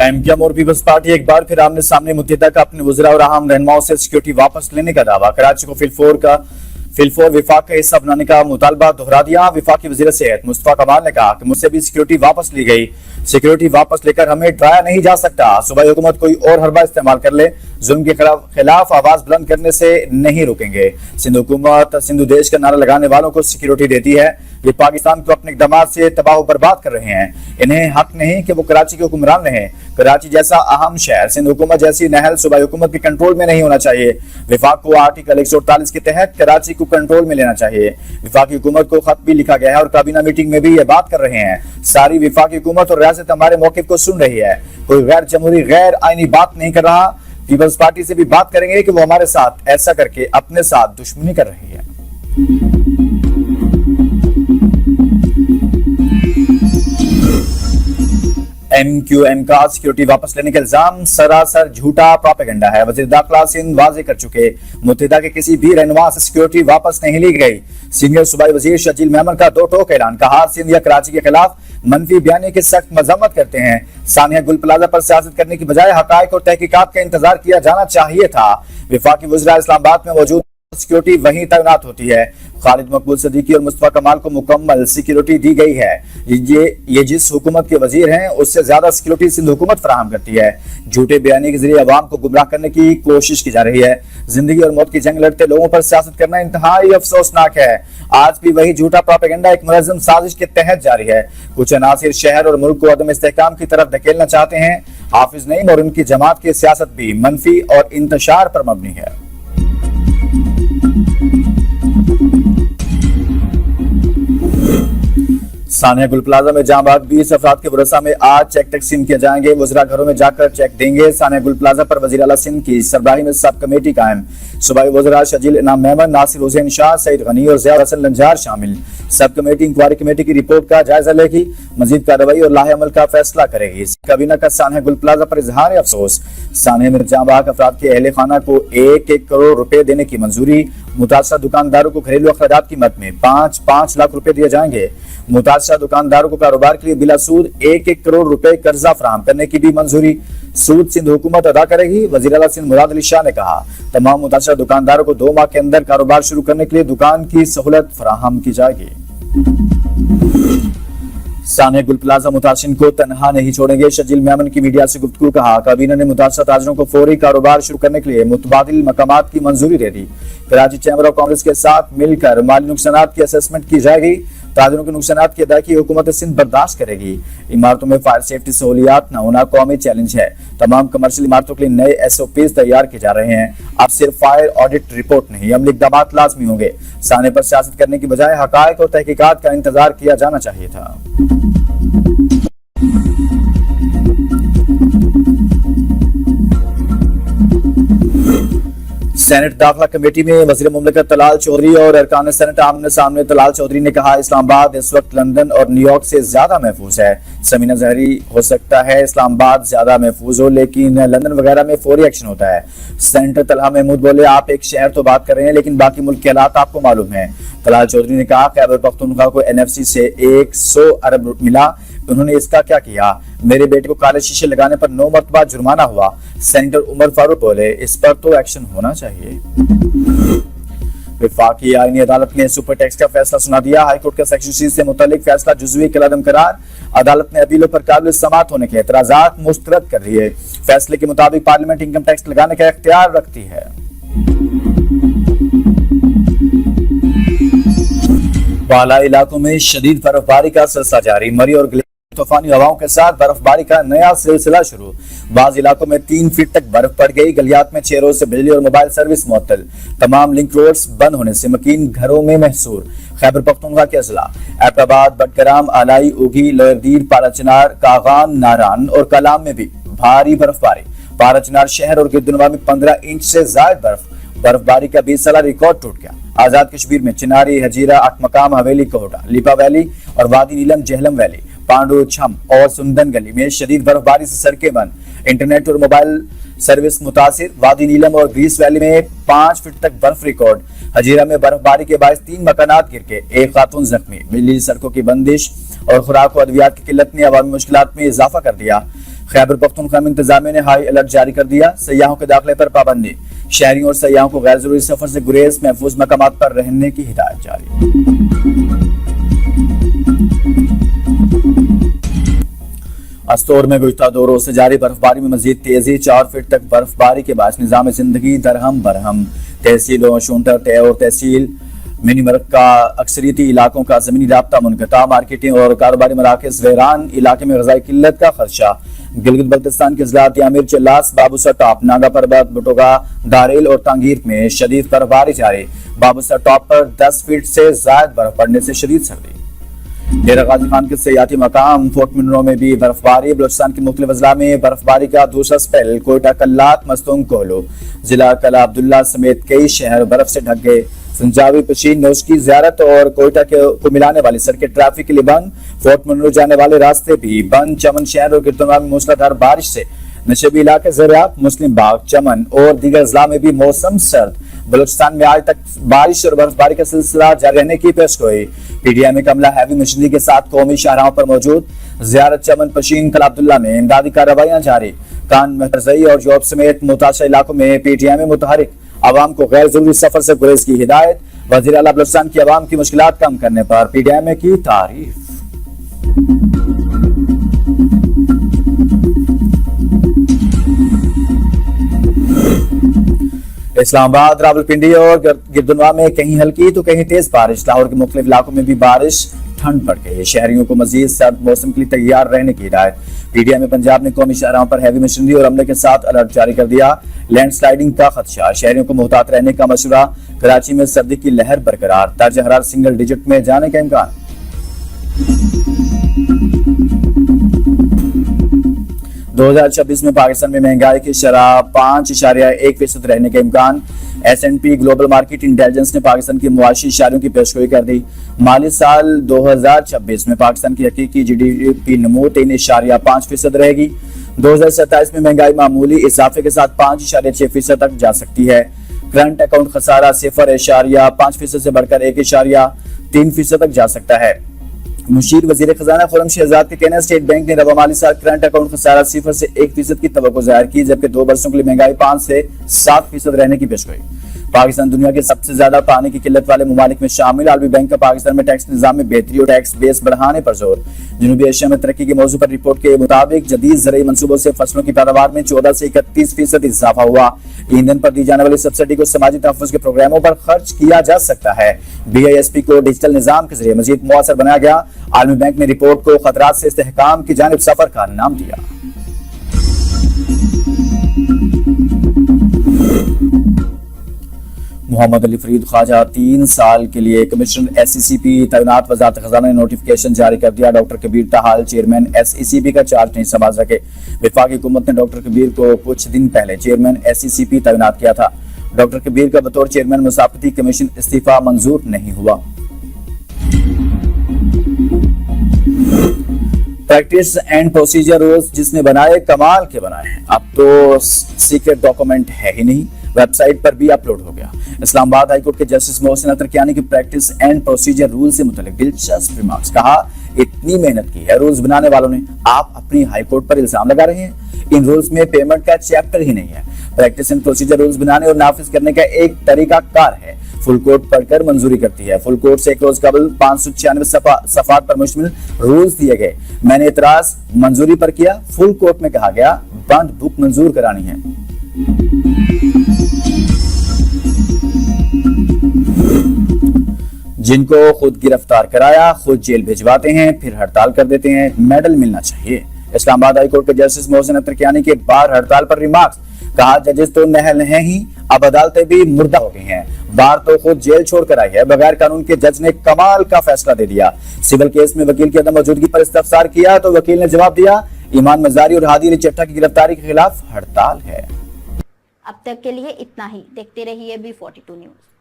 M Q M اور Peoples party ایک بار پھر آمنے سامنے متحدہ کا اپنے وزراء اور اہم رہنماؤں سے سیکیورٹی واپس لینے کا دعویٰ. کراچی کو فی الفور وفاق کا حصہ بنانے کا مطالبہ دہرا دیا. وفاقی وزیر صحت مصطفیٰ کمال نے کہا کہ مجھ سے بھی سیکیورٹی واپس لی گئی. سیکیورٹی واپس لے کر ہمیں ڈرایا نہیں جا سکتا. صوبائی حکومت کوئی اور حربہ استعمال کر لے, ظلم کے خلاف آواز بلند کرنے سے نہیں روکیں گے. سندھ حکومت سندھ دیش کا نعرہ لگانے والوں کو سیکیورٹی دیتی ہے. یہ پاکستان کو اپنے اقدامات سے تباہ و برباد کر رہے ہیں. انہیں حق نہیں کہ وہ کراچی کے حکمران رہیں. کراچی جیسا اہم شہر سندھ حکومت جیسی نہل صوبائی حکومت کے کنٹرول میں نہیں ہونا چاہیے. وفاق کو آرٹیکل 148 کے تحت کراچی کو کنٹرول میں لینا چاہیے. وفاقی حکومت کو خط بھی لکھا گیا ہے اور کابینہ میٹنگ میں بھی یہ بات کر رہے ہیں. ساری وفاقی حکومت اور ریاست ہمارے موقف کو سن رہی ہے. کوئی غیر جمہوری غیر آئینی بات نہیں کر رہا. پیپلز پارٹی سے بھی بات کریں گے کہ وہ ہمارے ساتھ ایسا کر کے اپنے ساتھ دشمنی کر رہی ہے. ایم کیو ایم کا سیکیورٹی واپس لینے کا الزام سراسر جھوٹا پروپیگنڈا ہے. وزیر داخلہ سندھ واضح کر چکے متحدہ کے کسی بھی رہنما سے سیکیورٹی واپس نہیں لی گئی. سینئر صوبائی وزیر شجیل میمن کا دو ٹوک اعلان. کہا سندھ یا کراچی کے خلاف منفی بیانیے کی سخت مذمت کرتے ہیں. سانحہ گل پلازہ پر سیاست کرنے کی بجائے حقائق اور تحقیقات کا انتظار کیا جانا چاہیے تھا. وفاقی وزراء اسلام آباد میں موجود سیکیورٹی وہیں تعینات ہوتی ہے. خالد مقبول صدیقی اور مصطفیٰ کمال کو مکمل سیکیورٹی دی گئی ہے. یہ جس حکومت کے وزیر ہیں اس سے زیادہ سیکیورٹی سندھ حکومت فراہم کرتی ہے. جھوٹے بیانی کے ذریعے عوام کو گمراہ کرنے کی کوشش کی جا رہی ہے. زندگی اور موت کی جنگ لڑتے لوگوں پر سیاست کرنا انتہائی افسوسناک ہے. آج بھی وہی جھوٹا پروپیگنڈا ایک منظم سازش کے تحت جاری ہے. کچھ عناصر شہر اور ملک کو عدم استحکام کی طرف دھکیلنا چاہتے ہیں. حافظ نعیم اور ان کی جماعت کی سیاست بھی منفی اور انتشار پر مبنی ہے. سانحہ گل پلازہ میں جام باغ 20 افراد کے ورثاء میں آج چیک تقسیم کیے جائیں گے. وزراء گھروں میں جا کر چیک دیں گے. سانحہ گل پلازہ پر وزیر اعلیٰ سندھ کی سربراہی میں سب کمیٹی قائم. صوبائی وزراء شجیل انعام میمن, ناصر حسین شاہ, سعید غنی اور ضیاء الحسن لنجار شامل. سب کمیٹی انکوائری کمیٹی کی رپورٹ کا جائزہ لے گی. مزید کارروائی اور لاہ عمل کا فیصلہ کرے گی. کابینہ کا سانحہ گل پلازہ پر اظہار افسوس. سانحہ میں جام باغ افراد کے اہل خانہ کو 1 کروڑ روپے دینے کی منظوری. متاثرہ دکانداروں کو گھریلو اخراجات کی مد میں 5 لاکھ روپے دیے جائیں گے. متاثرہ دکانداروں کو کاروبار کے لیے بلا سود 1 کروڑ روپے قرضہ فراہم کرنے کی بھی منظوری. سود سندھ حکومت ادا کرے گی. وزیر اعلیٰ سندھ مراد علی شاہ نے کہا تمام متاثرہ دکانداروں کو 2 ماہ کے اندر کاروبار شروع کرنے کے لیے دکان کی سہولت فراہم کی جائے گی. سانحہ گل پلازہ متاثرین کو تنہا نہیں چھوڑیں گے. شجیل میمن کی میڈیا سے گفتگو. کہا کابینہ نے متاثرہ تاجروں کو فوری کاروبار شروع کرنے کے لیے متبادل مقامات کی منظوری دے دی. کراچی چیمبر آف کامرس کے ساتھ مل کر مالی نقصانات کی اسسمنٹ کی جائے گی. تاجروں کے نقصانات کی ادائیگی حکومت سندھ برداشت کرے گی. عمارتوں میں فائر سیفٹی سہولیات نہ ہونا قومی چیلنج ہے. تمام کمرشل عمارتوں کے لیے نئے SOPs تیار کیے جا رہے ہیں. اب صرف فائر آڈٹ رپورٹ نہیں, عملی اقدامات لازمی ہوں گے. سانحے پر سیاست کرنے کی بجائے حقائق اور تحقیقات کا انتظار کیا جانا چاہیے تھا. سینٹ داخلہ کمیٹی میں وزیر مملکت طلال چودھری اور ارکان سینٹ آمنے سامنے. طلال چودھری نے کہا اسلام آباد اس وقت لندن اور نیو یارک سے زیادہ محفوظ ہے. سمینہ ظاہری ہو سکتا ہے اسلام آباد زیادہ محفوظ ہو لیکن لندن وغیرہ میں فوری ایکشن ہوتا ہے. سینٹر طلحہ محمود بولے آپ ایک شہر تو بات کر رہے ہیں لیکن باقی ملک کے حالات آپ کو معلوم ہیں. طلال چودھری نے کہا خیبر پختونخوا کو NFC سے 100 ارب ملا. انہوں نے اس کا کیا کیا؟ میرے بیٹے کو کالے شیشے لگانے پر 9 مرتبہ جرمانہ ہوا. سینیٹر عمر فاروق بولے اس پر تو ایکشن ہونا چاہیے. وفاقی آئینی عدالت نے سپر ٹیکس کا فیصلہ سنا دیا. ہائی کورٹ کا سیکشن 3 سے متعلق فیصلہ جزوی کالعدم قرار. عدالت نے اپیلوں پر قابل سماعت ہونے کے اعتراضات مسترد کر دیے. فیصلے کے مطابق پارلیمنٹ انکم ٹیکس لگانے کا اختیار رکھتی ہے. بالائی علاقوں میں شدید برف باری کا سلسلہ جاری. مری اور طوفانی ہواؤں کے ساتھ برف باری کا نیا سلسلہ شروع. بعض علاقوں میں 3 فٹ تک برف پڑ گئی. گلیات میں 6 روز سے بجلی اور موبائل سروس معطل. تمام لنک روڈز بند ہونے سے مکین گھروں میں محصور. خیبر پختونخوا کے اضلاع ایبٹ آباد, بٹگرام, آلائی, اوگھی, لوئر دیر, پارا چنار, کاغان, ناران اور کلام میں بھی بھاری برف باری. پارا چنار شہر اور گردنواں میں 15 انچ سے زائد برف باری کا 20 سالہ ریکارڈ ٹوٹ گیا. آزاد کشمیر میں چناری, ہجیرہ, 8 مقام, حویلی, کوہٹا, لیپا ویلی اور وادی نیلم, جہلم ویلی, پانڈو, چھم اور سندن گلی میں شدید برف باری سے سڑکیں بند. انٹرنیٹ اور موبائل سروس متاثر. وادی نیلم اور گریس ویلی میں 5 فٹ تک برف ریکارڈ. ہجیرہ میں برف باری کے باعث 3 مکانات گر کے 1 خاتون زخمی. بجلی, سڑکوں کی بندش اور خوراک و ادویات کی قلت نے عوامی مشکلات میں اضافہ کر دیا. خیبر پختونخوا میں انتظامیہ نے ہائی الرٹ جاری کر دیا، سیاحوں کے داخلے پر پابندی، شہریوں اور سیاحوں کو غیر ضروری سفر سے گریز، محفوظ مقامات پر رہنے کی ہدایت جاری۔ استور میں گزشتہ 2 روز سے جاری برف باری میں مزید تیزی، 4 فٹ تک برف باری کے باعث نظام زندگی درہم برہم۔ تحصیلوں شونٹر ٹے اور تحصیل منی مرگ کا اکثریتی علاقوں کا زمینی رابطہ منقطع، مارکیٹنگ اور کاروباری مراکز ویران، علاقے میں غذائی قلت کا خدشہ۔ گلگت بلتستان کے اضلاع تعمیر چلاس، بابوسر ٹاپ، ناگا پربت، بٹوگا، داریل اور تانگیر میں شدید برف باری جاری، بابوسر ٹاپ پر 10 فٹ سے زائد برف پڑنے سے شدید سردی۔ ڈیرہ غازی خان کے سیاحتی مقام فورٹ منرو میں بھی برف باری، بلوچستان کے مختلف اضلاع میں برف باری کا دوسرا سپیل، کوئٹہ، کلات، مستونگ، کوہلو، ضلع کلا عبداللہ سمیت کئی شہر برف سے ڈھک گئے۔ سنجاوی پشین نوش کی زیارت اور کوئٹہ کو ملانے والی سڑکیں ٹریفک کے لیے بند، فورٹ منرو جانے والے راستے بھی بند۔ چمن شہر اور گردنوا میں موسلادھار بارش سے نشیبی علاقے زیراب، مسلم باغ، چمن اور دیگر اضلاع میں بھی موسم سرد۔ بلوچستان میں آج تک بارش اور برف باری کا سلسلہ جاری رہنے کی پیشگوئی، پی ڈی ایم عملہ ہیوی مشینری کے ساتھ قومی شاہراہوں پر موجود۔ زیارت چمن پشین کلا عبداللہ میں امدادی کارروائیاں جاری، کان مہرزئی اور جوب سمیت متاثرہ علاقوں میں پی ٹی ایم متحرک، عوام کو غیر ضروری سفر سے گریز کی ہدایت۔ وزیر اعلیٰ بلوچستان کی عوام کی مشکلات کم کرنے پر پی ڈی ایم کی تعریف۔ اسلام آباد، راولپنڈی اور گردنوا میں کہیں ہلکی تو کہیں تیز بارش، لاہور کے مختلف علاقوں میں بھی بارش، ٹھنڈ بڑھ گئی، شہریوں کو مزید سرد موسم کے لیے تیار رہنے کی ہدایت۔ پی ڈی ایم پنجاب نے قومی شاہراہوں پر ہیوی مشینری اور عملے کے ساتھ الرٹ جاری کر دیا، لینڈ سلائیڈنگ کا خدشہ، شہریوں کو محتاط رہنے کا مشورہ۔ کراچی میں سردی کی لہر برقرار، درجہ حرارت سنگل ڈیجٹ میں جانے کا امکان۔ 2026 میں پاکستان میں مہنگائی کی شرح 5.1% رہنے کا امکان۔ S and P global market intelligence نے پاکستان کی معاشی اشاریوں کی پیشگوئی کر دی۔ مالی سال 2026 میں پاکستان کی حقیقی جی ڈی پی نمو 3.5% رہے گی۔ 2027 میں مہنگائی معمولی اضافے کے ساتھ 5.6% تک جا سکتی ہے۔ کرنٹ اکاؤنٹ خسارہ 0.5% سے بڑھ کر 1.3% تک جا سکتا ہے۔ مشیر وزیر خزانہ خرم شہزاد کے کہنا، اسٹیٹ بینک نے ربع مالی سال کرنٹ اکاؤنٹ خسارہ 0 سے 1% کی توقع ظاہر کی، جبکہ 2 برسوں کے لیے مہنگائی 5 سے 7% رہنے کی پیشگوئی۔ پاکستان دنیا کے سب سے زیادہ پانی کی قلت والے ممالک میں شامل۔ عالمی بینک کا پاکستان میں ٹیکس نظام میں بہتری اور ٹیکس بیس بڑھانے پر زور۔ جنوبی ایشیا میں ترقی کے موضوع پر رپورٹ کے مطابق جدید زرعی منصوبوں سے فصلوں کی پیداوار میں 14 سے 31% اضافہ ہوا۔ ایندھن پر دی جانے والی سبسڈی کو سماجی تحفظ کے پروگراموں پر خرچ کیا جا سکتا ہے۔ بی آئی ایس پی کو ڈیجیٹل نظام کے ذریعے مزید مؤثر بنایا گیا۔ عالمی بینک نے رپورٹ کو خطرات سے استحکام کی جانب سفر کا نام دیا۔ محمد علی فرید خواجہ 3 سال کے لیے کمشنر ایس ای سی پی تعینات، وزارت خزانہ نے نوٹیفکیشن جاری کر دیا۔ ڈاکٹر کبیر تاحال چیئرمین ایس ای سی پی کا چارج نہیں سنبھال سکے۔ وفاقی حکومت نے ڈاکٹر کبیر کو کچھ دن پہلے چیئرمین ایس ای سی پی تعینات کیا تھا۔ ڈاکٹر کبیر کا بطور چیئرمین مسابقتی کمیشن استعفیٰ منظور نہیں ہوا۔ پریکٹس اینڈ پروسیجر رولز جس نے بنائے کمال کے بنائے ہیں، اب تو سیکرٹ ڈاکومنٹ ہے ہی نہیں، ویب سائٹ پر بھی اپلوڈ ہو گیا۔ اسلام آباد ہائی کورٹ کے جسٹس محسن اترکیانی کی پریکٹس اینڈ پروسیجر رول سے متعلق دلچسپ ریمارکس، کہا اتنی محنت کی ہے رولز بنانے والوں نے، آپ اپنی ہائی کورٹ پر الزام لگا رہے ہیں، ان رولز میں پیمنٹ کا چیپٹر ہی نہیں ہے۔ پریکٹس اینڈ پروسیجر رولز بنانے اور نافذ کرنے کا ایک طریقہ کار ہے، فل کورٹ پڑھ کر منظوری کرتی ہے۔ فل کورٹ سے ایک روز قبل 596 صفحات پر مشتمل رولز دیے گئے، میں نے اعتراض منظوری پر کیا، فل کورٹ میں کہا گیا بند بک منظور کرانی ہے۔ جن کو خود گرفتار کرایا خود جیل بھجواتے ہیں، پھر ہڑتال کر دیتے ہیں، میڈل ملنا چاہیے۔ اسلام آباد ہائی کورٹ کے جسٹس محسن اترکیانی کے بار ہڑتال پر ریمارکس، کہا ججز تو نہل ہیں ہی، اب عدالتیں بھی مردہ ہو گئی ہیں، بار تو خود جیل چھوڑ کر آئی ہے، بغیر قانون کے جج نے کمال کا فیصلہ دے دیا۔ سول کیس میں وکیل کی عدم موجودگی پر استفسار کیا تو وکیل نے جواب دیا ایمان مزاری اور ہادی علی چٹھا کی گرفتاری کے خلاف ہڑتال ہے۔ اب تک کے لیے اتنا ہی، دیکھتے رہیے B42 نیوز۔